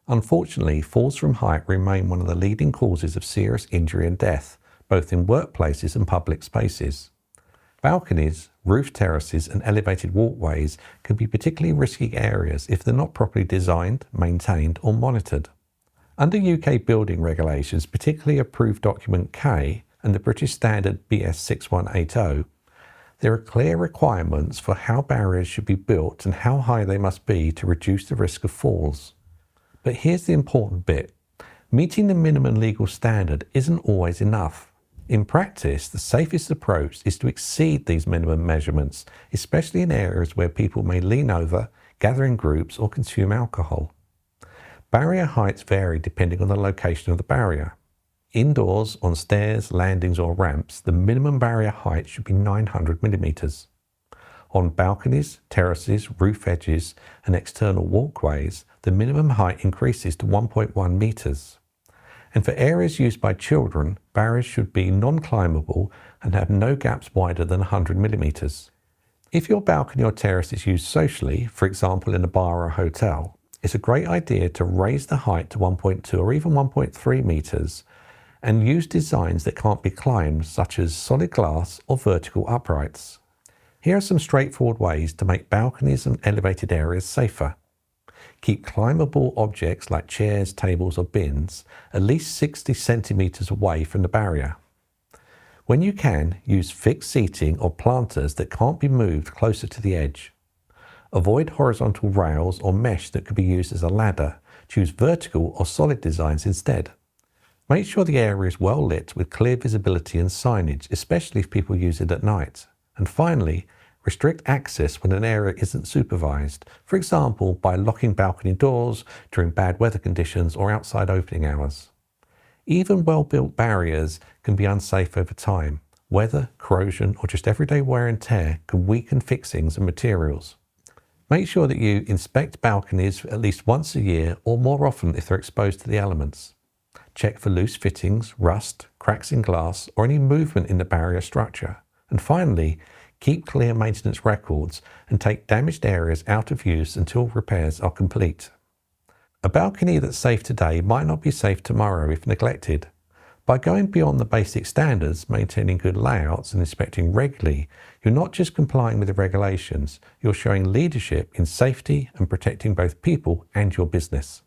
Unfortunately, falls from height remain one of the leading causes of serious injury and death, both in workplaces and public spaces. Balconies, roof terraces and elevated walkways can be particularly risky areas if they're not properly designed, maintained or monitored. Under UK building regulations, particularly Approved Document K and the British Standard BS 6180, there are clear requirements for how barriers should be built and how high they must be to reduce the risk of falls. But here's the important bit. Meeting the minimum legal standard isn't always enough. In practice, the safest approach is to exceed these minimum measurements, especially in areas where people may lean over, gather in groups or consume alcohol. Barrier heights vary depending on the location of the barrier. Indoors, on stairs, landings or ramps, the minimum barrier height should be 900 millimeters. On balconies, terraces, roof edges and external walkways, the minimum height increases to 1.1 meters. And for areas used by children, barriers should be non-climbable and have no gaps wider than 100 millimeters. If your balcony or terrace is used socially, for example in a bar or a hotel, it's a great idea to raise the height to 1.2 or even 1.3 meters and use designs that can't be climbed, such as solid glass or vertical uprights. Here are some straightforward ways to make balconies and elevated areas safer. Keep climbable objects like chairs, tables or bins at least 60 centimeters away from the barrier. When you can, use fixed seating or planters that can't be moved closer to the edge. Avoid horizontal rails or mesh that could be used as a ladder. Choose vertical or solid designs instead. Make sure the area is well lit with clear visibility and signage, especially if people use it at night. And finally, restrict access when an area isn't supervised, for example by locking balcony doors during bad weather conditions or outside opening hours. Even well-built barriers can be unsafe over time. Weather, corrosion or just everyday wear and tear can weaken fixings and materials. Make sure that you inspect balconies at least once a year or more often if they're exposed to the elements. Check for loose fittings, rust, cracks in glass, or any movement in the barrier structure. And finally, keep clear maintenance records and take damaged areas out of use until repairs are complete. A balcony that's safe today might not be safe tomorrow if neglected. By going beyond the basic standards, maintaining good layouts and inspecting regularly, you're not just complying with the regulations, you're showing leadership in safety and protecting both people and your business.